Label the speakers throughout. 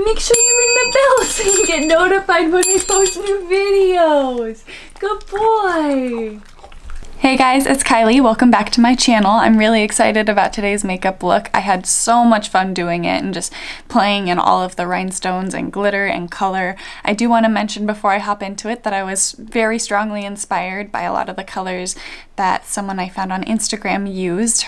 Speaker 1: Make sure you ring the bell so you get notified when I post new videos. Good boy. Hey guys, it's Kylie. Welcome back to my channel. I'm really excited about today's makeup look. I had so much fun doing it and just playing in all of the rhinestones and glitter and color. I do want to mention before I hop into it that I was very strongly inspired by a lot of the colors that someone I found on Instagram used.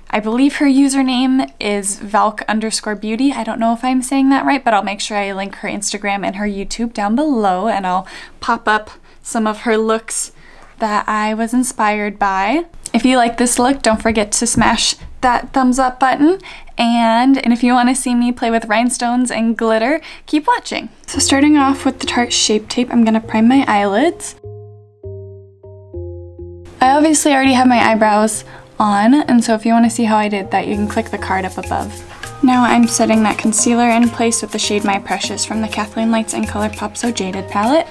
Speaker 1: I believe her username is Valk_beauty. I don't know if I'm saying that right, but I'll make sure I link her Instagram and her YouTube down below, and I'll pop up some of her looks that I was inspired by. If you like this look, don't forget to smash that thumbs up button. And if you want to see me play with rhinestones and glitter, keep watching. So starting off with the Tarte Shape Tape, I'm gonna prime my eyelids. I obviously already have my eyebrows on, and so if you want to see how I did that, you can click the card up above. Now I'm setting that concealer in place with the shade My Precious from the Kathleen Lights and ColourPop So Jaded palette.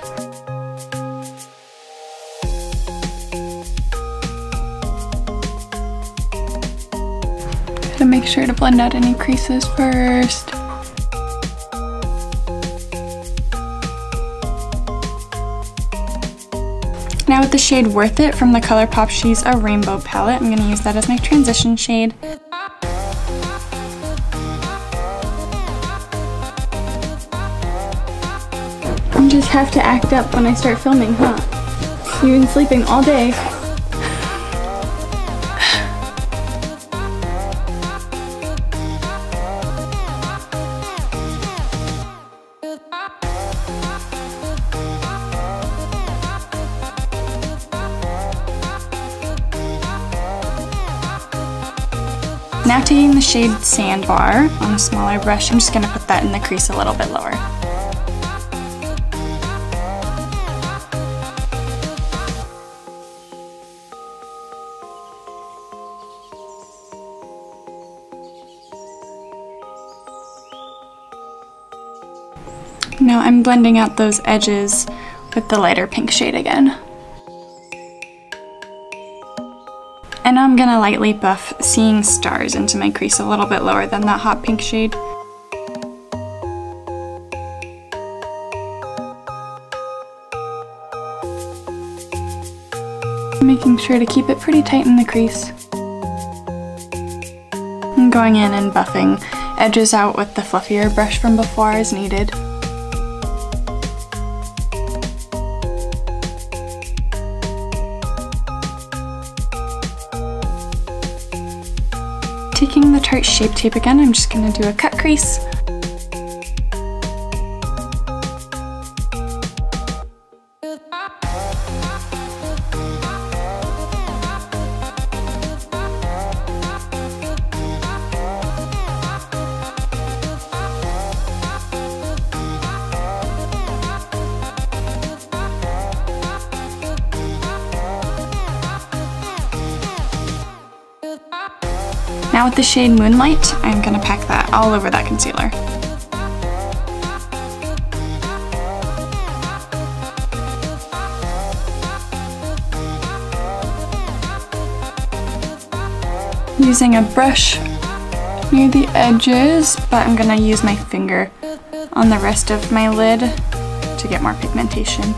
Speaker 1: Gotta make sure to blend out any creases first. Now with the shade Worth It from the ColourPop She's a Rainbow palette, I'm gonna use that as my transition shade. I just have to act up when I start filming, huh? You've been sleeping all day. Now taking the shade Sandbar on a smaller brush, I'm just going to put that in the crease a little bit lower. Now I'm blending out those edges with the lighter pink shade again. And I'm gonna lightly buff Seeing Stars into my crease a little bit lower than that hot pink shade. Making sure to keep it pretty tight in the crease. I'm going in and buffing edges out with the fluffier brush from before as needed. Taking the Tarte Shape Tape again, I'm just going to do a cut crease. Now with the shade Moonlight, I'm going to pack that all over that concealer. Using a brush near the edges, but I'm going to use my finger on the rest of my lid to get more pigmentation.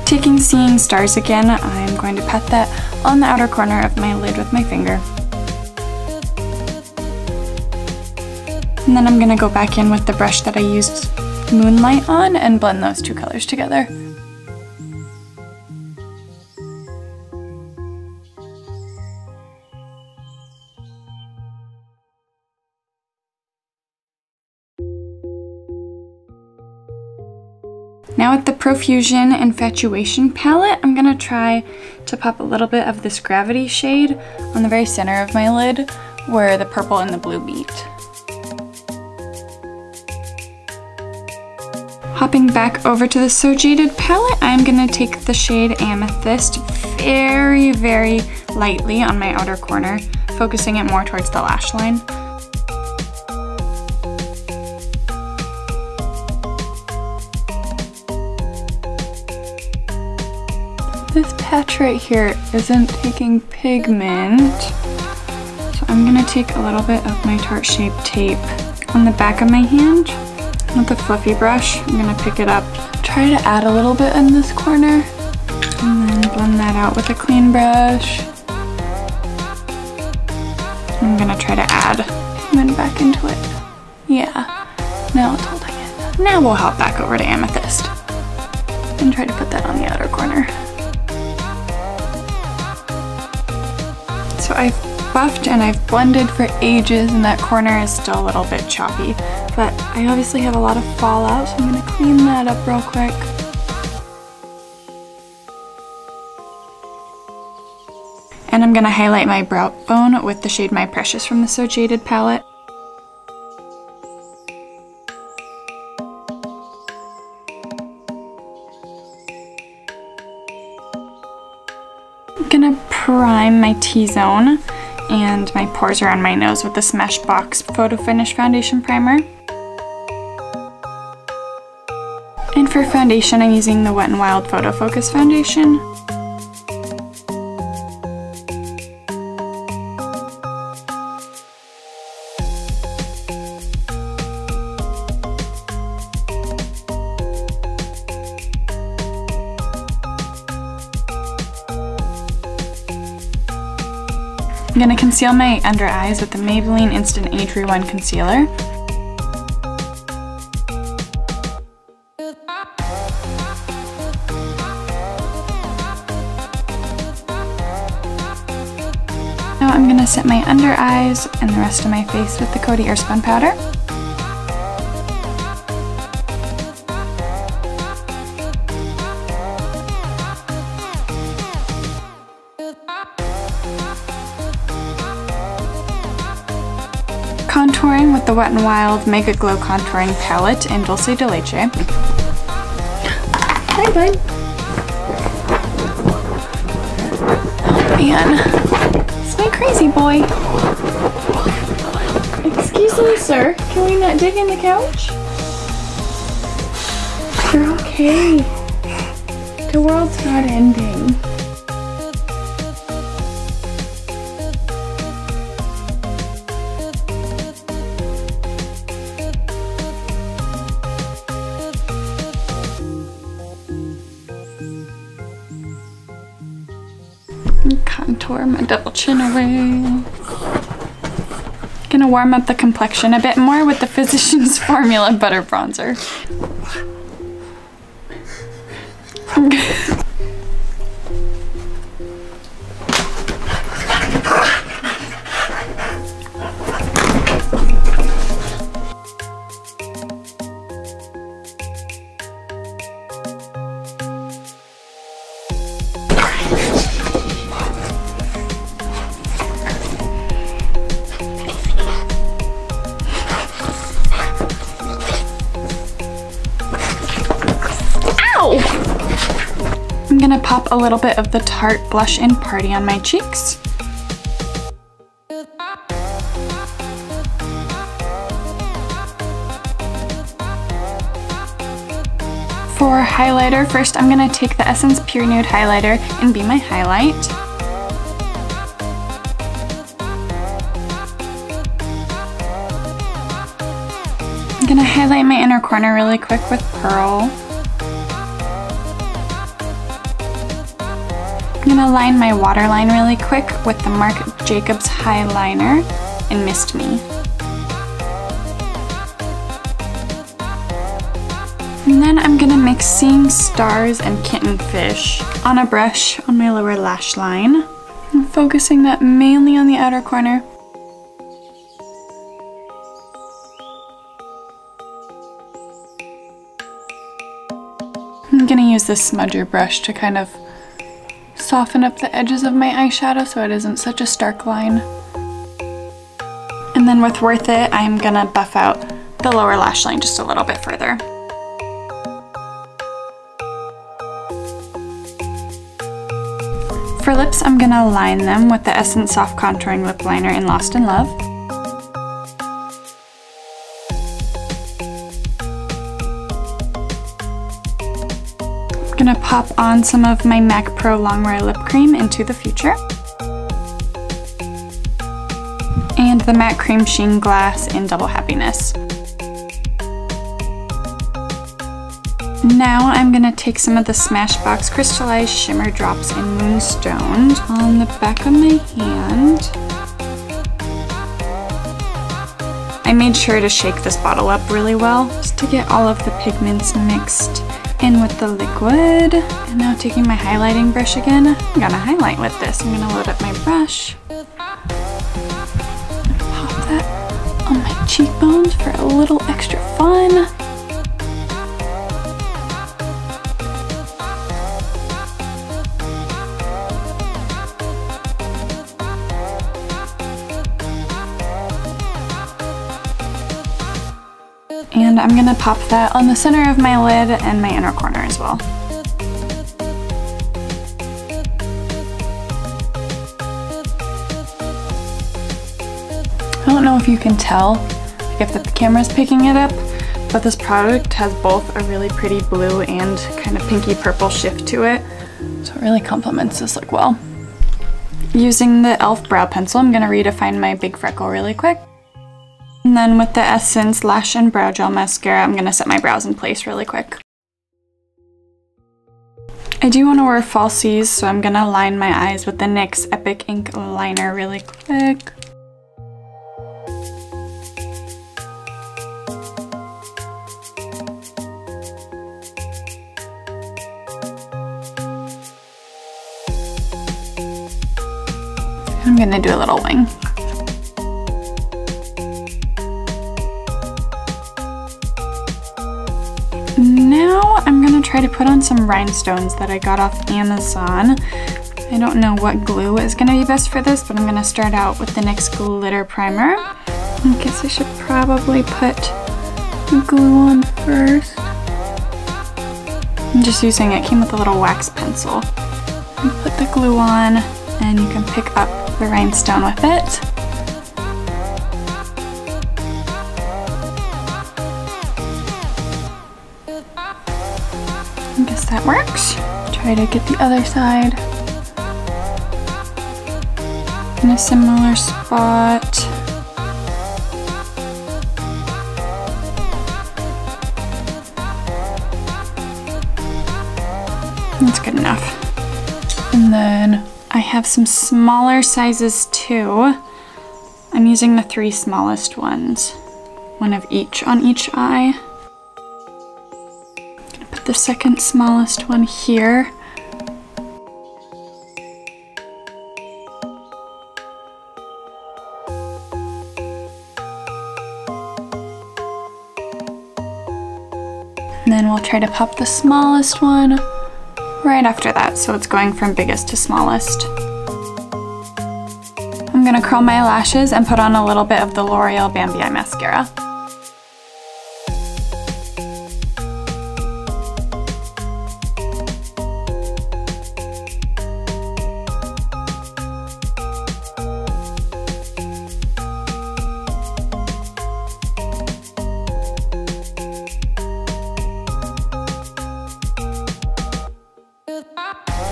Speaker 1: Taking Seeing Stars again, I'm going to pat that on the outer corner of my lid with my finger. And then I'm going to go back in with the brush that I used Moonlight on and blend those two colors together. Now with the Profusion Infatuation palette, I'm going to try to pop a little bit of this Gravity shade on the very center of my lid where the purple and the blue meet. Hopping back over to the So Jaded palette, I'm going to take the shade Amethyst very, very lightly on my outer corner, focusing it more towards the lash line. This patch right here isn't taking pigment, so So I'm gonna take a little bit of my Tarte Shape tape on the back of my hand with a fluffy brush. I'm gonna pick it up, try to add a little bit in this corner, and then blend that out with a clean brush. I'm gonna try to add pigment back into it. Yeah, now it's holding it. Now we'll hop back over to Amethyst and try to put that on the outer corner. So I've buffed and I've blended for ages, and that corner is still a little bit choppy, but I obviously have a lot of fallout, so I'm gonna clean that up real quick. And I'm gonna highlight my brow bone with the shade My Precious from the So Jaded palette. I'm gonna prime my T-zone and my pores around my nose with the Smashbox Photo Finish Foundation Primer. And for foundation, I'm using the Wet n Wild Photo Focus Foundation. I'm gonna conceal my under eyes with the Maybelline Instant Age Rewind Concealer. Now I'm gonna set my under eyes and the rest of my face with the Coty Airspun powder. Contouring with the Wet n Wild Mega Glow Contouring Palette in Dulce de Leche. Hi, bud. Oh, man. It's my crazy boy. Excuse me, sir. Can we not dig in the couch? You're okay. The world's not ending. Contour my double chin away. Gonna warm up the complexion a bit more with the Physicians Formula Butter Bronzer. I'm gonna pop a little bit of the Tarte Blush in Party on my cheeks. For highlighter, first I'm gonna take the Essence Pure Nude highlighter and be my highlight. I'm gonna highlight my inner corner really quick with Pearl. I'm gonna line my waterline really quick with the Marc Jacobs Highliner in Mist Me. And then I'm gonna mix Seeing Stars and Kitten Fish on a brush on my lower lash line. I'm focusing that mainly on the outer corner. I'm gonna use this smudger brush to kind of soften up the edges of my eyeshadow so it isn't such a stark line. And then with Worth It, I'm gonna buff out the lower lash line just a little bit further. For lips, I'm gonna line them with the Essence Soft Contouring Lip Liner in Lost in Love. I'm gonna pop on some of my MAC Pro Longwear Lip Cream into the Future. and the Matte Cream Sheen Glass in Double Happiness. Now I'm gonna take some of the Smashbox Crystallized Shimmer Drops in Moonstone on the back of my hand. I made sure to shake this bottle up really well just to get all of the pigments mixed in with the liquid. And now taking my highlighting brush again, I'm gonna highlight with this. I'm gonna load up my brush. Pop that on my cheekbones for a little extra fun. And I'm gonna pop that on the center of my lid and my inner corner as well. I don't know if you can tell, like if the camera's picking it up, but this product has both a really pretty blue and kind of pinky purple shift to it. So it really complements this look well. Using the e.l.f. brow pencil, I'm gonna redefine my big freckle really quick. And then with the Essence Lash and Brow Gel Mascara, I'm gonna set my brows in place really quick. I do wanna wear falsies, so I'm gonna line my eyes with the NYX Epic Ink Liner really quick. I'm gonna do a little wing. Now I'm gonna try to put on some rhinestones that I got off Amazon. I don't know what glue is gonna be best for this, but I'm gonna start out with the NYX Glitter Primer. I guess I should probably put the glue on first. I'm just using, it came with a little wax pencil. And put the glue on, and you can pick up the rhinestone with it. I guess that works. Try to get the other side in a similar spot. That's good enough. And then I have some smaller sizes too. I'm using the 3 smallest ones, one of each on each eye. The second smallest one here. And then we'll try to pop the smallest one right after that, so it's going from biggest to smallest. I'm gonna curl my lashes and put on a little bit of the L'Oreal Bambi Eye Mascara.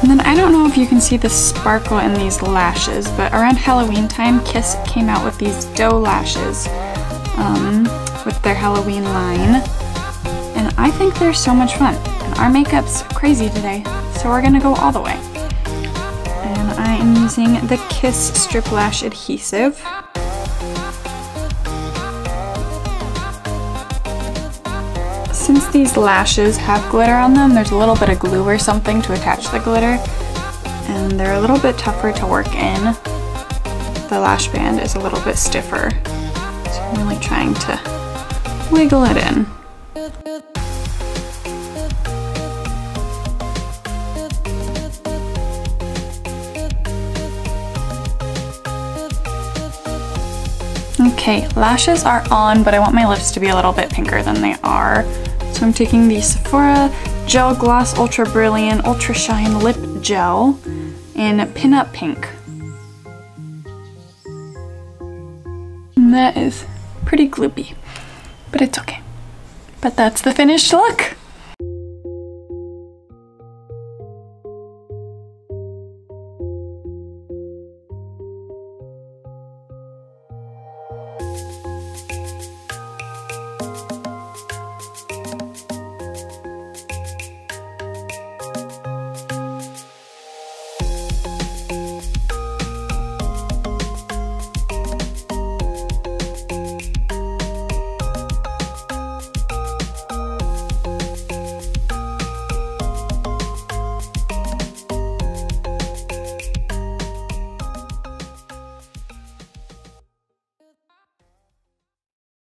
Speaker 1: And then I don't know if you can see the sparkle in these lashes, but around Halloween time, Kiss came out with these doe lashes with their Halloween line. And I think they're so much fun. And our makeup's crazy today, so we're gonna go all the way. And I am using the Kiss Strip Lash Adhesive. Since these lashes have glitter on them, there's a little bit of glue or something to attach the glitter, and they're a little bit tougher to work in. The lash band is a little bit stiffer, so I'm really trying to wiggle it in. Okay, lashes are on, but I want my lips to be a little bit pinker than they are. So I'm taking the Sephora Gel Gloss Ultra Brilliant Ultra Shine Lip Gel in Pin Up Pink. And that is pretty gloopy, but it's okay. But that's the finished look.